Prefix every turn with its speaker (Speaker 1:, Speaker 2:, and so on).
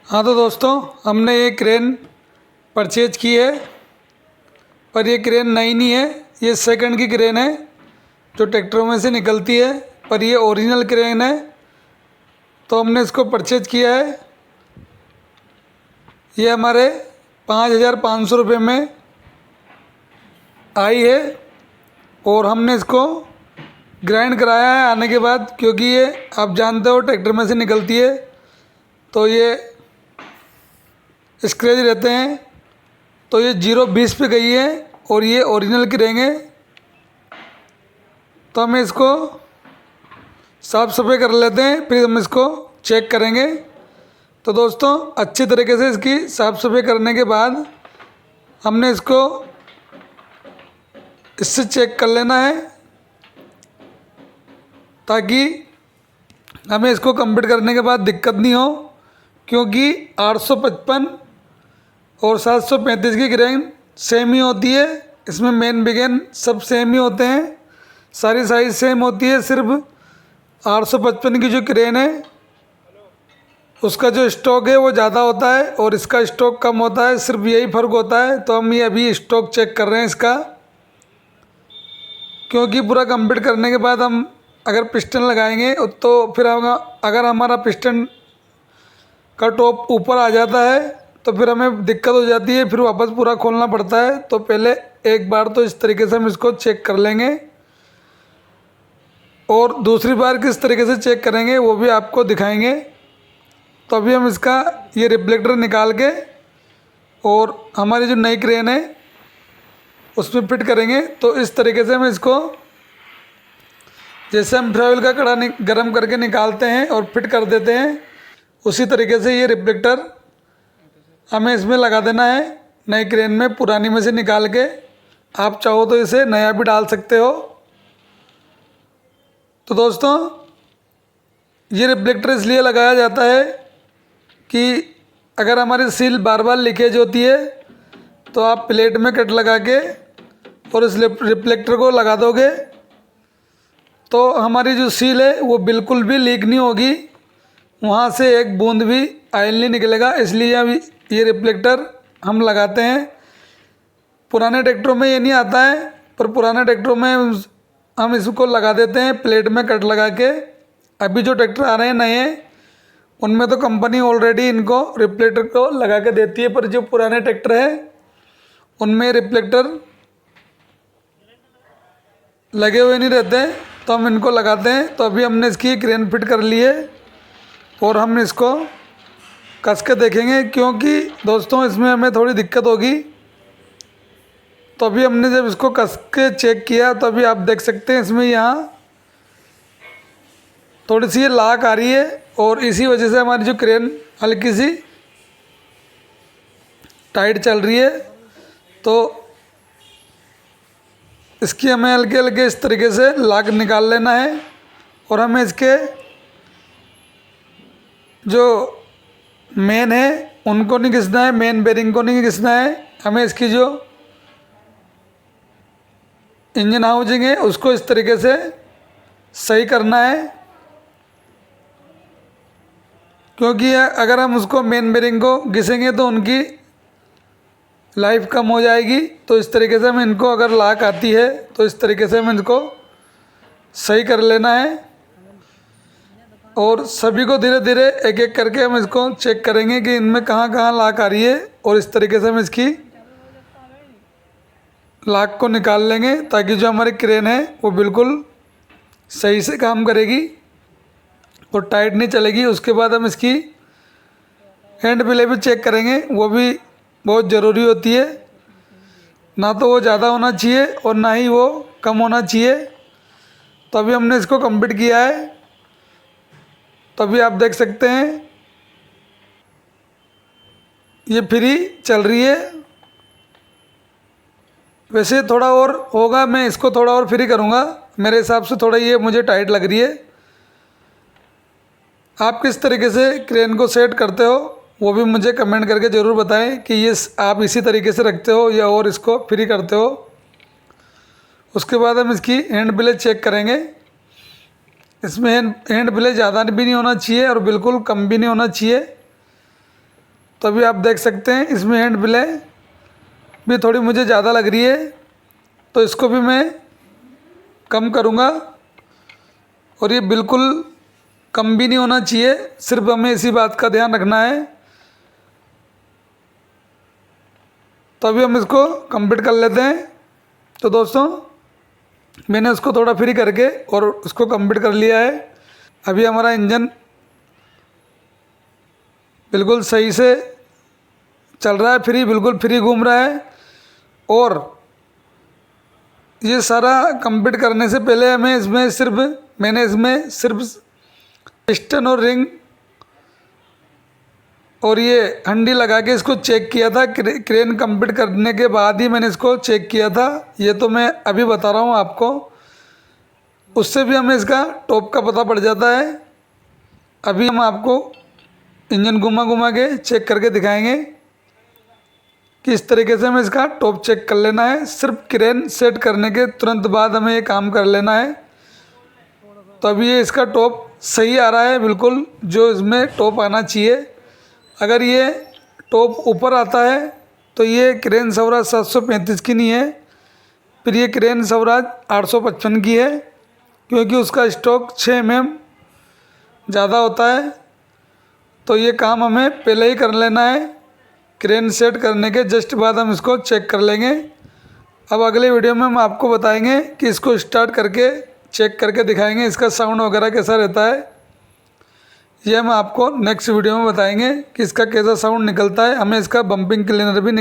Speaker 1: हाँ तो दोस्तों, हमने ये क्रेन परचेज की है, पर ये क्रेन नई नहीं है। ये सेकंड की क्रेन है जो ट्रैक्टरों में से निकलती है, पर ये ओरिजिनल क्रेन है। तो हमने इसको परचेज किया है। ये हमारे 5,500 रुपये में आई है और हमने इसको ग्राइंड कराया है आने के बाद, क्योंकि ये आप जानते हो ट्रैक्टर में से निकलती है तो ये स्क्रैच रहते हैं। तो ये 0-20 पे गई है और ये ओरिजिनल की रहेंगे। तो हम इसको साफ़ सफाई कर लेते हैं, फिर हम इसको चेक करेंगे। तो दोस्तों, अच्छी तरीके से इसकी साफ़ सफाई करने के बाद हमने इसको इससे चेक कर लेना है, ताकि हमें इसको कंप्लीट करने के बाद दिक्कत नहीं हो। क्योंकि 855 और 735 की क्रेन सेम ही होती है। इसमें मेन बिगेन सब सेम ही होते हैं, सारी साइज सेम होती है। सिर्फ 855 की जो क्रेन है उसका जो स्टॉक है वो ज़्यादा होता है और इसका स्टॉक कम होता है, सिर्फ यही फ़र्क होता है। तो हम ये अभी स्टॉक चेक कर रहे हैं इसका, क्योंकि पूरा कंप्लीट करने के बाद हम अगर पिस्टन लगाएंगे तो फिर हम अगर हमारा पिस्टन का टॉप ऊपर आ जाता है तो फिर हमें दिक्कत हो जाती है, फिर वापस पूरा खोलना पड़ता है। तो पहले एक बार तो इस तरीके से हम इसको चेक कर लेंगे और दूसरी बार किस तरीके से चेक करेंगे वो भी आपको दिखाएंगे। तो अभी हम इसका ये रिफ्लेक्टर निकाल के और हमारी जो नई क्रेन है उसमें फिट करेंगे। तो इस तरीके से हम इसको, जैसे हम फ्राइल का कड़ा गरम करके निकालते हैं और फिट कर देते हैं, उसी तरीके से ये रिफ्लेक्टर हमें इसमें लगा देना है नई क्रेन में, पुरानी में से निकाल के। आप चाहो तो इसे नया भी डाल सकते हो। तो दोस्तों, ये रिफ्लेक्टर इसलिए लगाया जाता है कि अगर हमारी सील बार बार लीकेज होती है तो आप प्लेट में कट लगा के और इस रिफ्लेक्टर को लगा दोगे तो हमारी जो सील है वो बिल्कुल भी लीक नहीं होगी, वहाँ से एक बूंद भी ऑयल नहीं निकलेगा। इसलिए अभी ये रिफ्लेक्टर हम लगाते हैं। पुराने ट्रैक्टरों में ये नहीं आता है, पर पुराने ट्रैक्टरों में हम इसको लगा देते हैं प्लेट में कट लगा के। अभी जो ट्रैक्टर आ रहे हैं नए, उनमें तो कंपनी ऑलरेडी इनको रिफ्लेक्टर को लगा के देती है, पर जो पुराने ट्रैक्टर है उनमें रिफ्लेक्टर लगे हुए नहीं रहते, तो हम इनको लगाते हैं। तो अभी हमने इसकी क्रेन फिट कर ली है और हम इसको कस के देखेंगे, क्योंकि दोस्तों इसमें हमें थोड़ी दिक्कत होगी। तो अभी हमने जब इसको कस के चेक किया तो अभी आप देख सकते हैं इसमें यहाँ थोड़ी सी लाक आ रही है और इसी वजह से हमारी जो क्रेन हल्की सी टाइट चल रही है। तो इसकी हमें हल्के हल्के इस तरीके से लाक निकाल लेना है और हमें इसके जो मेन है उनको नहीं घिसना है, मेन बेरिंग को नहीं घिसना है। हमें इसकी जो इंजन हाउसिंग है उसको इस तरीके से सही करना है, क्योंकि अगर हम उसको मेन बेरिंग को घिसेंगे तो उनकी लाइफ कम हो जाएगी। तो इस तरीके से हम इनको, अगर लाक आती है तो इस तरीके से हम इनको सही कर लेना है और सभी को धीरे धीरे एक एक करके हम इसको चेक करेंगे कि इनमें कहाँ कहाँ लाक आ रही है और इस तरीके से हम इसकी लाक को निकाल लेंगे, ताकि जो हमारी क्रेन है वो बिल्कुल सही से काम करेगी और टाइट नहीं चलेगी। उसके बाद हम इसकी हैंड प्ले भी चेक करेंगे, वो भी बहुत ज़रूरी होती है। ना तो वो ज़्यादा होना चाहिए और ना ही वो कम होना चाहिए। तो अभी हमने इसको कंप्लीट किया है, तो अभी आप देख सकते हैं ये फ्री चल रही है। वैसे थोड़ा और होगा, मैं इसको थोड़ा और फ्री करूँगा, मेरे हिसाब से थोड़ा ये मुझे टाइट लग रही है। आप किस तरीके से क्रेन को सेट करते हो वो भी मुझे कमेंट करके ज़रूर बताएं कि ये आप इसी तरीके से रखते हो या और इसको फ्री करते हो। उसके बाद हम इसकी हैंड प्ले चेक करेंगे। इसमें हैंड प्ले ज़्यादा भी नहीं होना चाहिए और बिल्कुल कम भी नहीं होना चाहिए। तो अभी आप देख सकते हैं इसमें हैंड प्ले भी थोड़ी मुझे ज़्यादा लग रही है, तो इसको भी मैं कम करूँगा। और ये बिल्कुल कम भी नहीं होना चाहिए, सिर्फ हमें इसी बात का ध्यान रखना है। तो अभी हम इसको कंप्लीट कर लेते हैं। तो दोस्तों मैंने उसको थोड़ा फ्री करके और उसको कंप्लीट कर लिया है। अभी हमारा इंजन बिल्कुल सही से चल रहा है, बिल्कुल फ्री घूम रहा है। और ये सारा कंप्लीट करने से पहले मैंने इसमें सिर्फ पिस्टन और रिंग और ये हंडी लगा के इसको चेक किया था। क्रेन कंप्लीट करने के बाद ही मैंने इसको चेक किया था। ये तो मैं अभी बता रहा हूँ आपको, उससे भी हमें इसका टॉप का पता पड़ जाता है। अभी हम आपको इंजन घुमा घुमा के चेक करके दिखाएंगे कि इस तरीके से हमें इसका टॉप चेक कर लेना है। सिर्फ क्रेन सेट करने के तुरंत बाद हमें ये काम कर लेना है। तो अभी ये इसका टॉप सही आ रहा है, बिल्कुल जो इसमें टॉप आना चाहिए। अगर ये टॉप ऊपर आता है तो ये क्रेन स्वराज 735 की नहीं है, फिर ये क्रेन स्वराज 855 की है, क्योंकि उसका स्टॉक 6 mm ज़्यादा होता है। तो ये काम हमें पहले ही कर लेना है, क्रेन सेट करने के जस्ट बाद हम इसको चेक कर लेंगे। अब अगले वीडियो में हम आपको बताएंगे कि इसको स्टार्ट करके चेक करके दिखाएंगे इसका साउंड वगैरह कैसा रहता है। ये हम आपको नेक्स्ट वीडियो में बताएंगे कि इसका कैसा साउंड निकलता है। हमें इसका बम्पिंग क्लीनर भी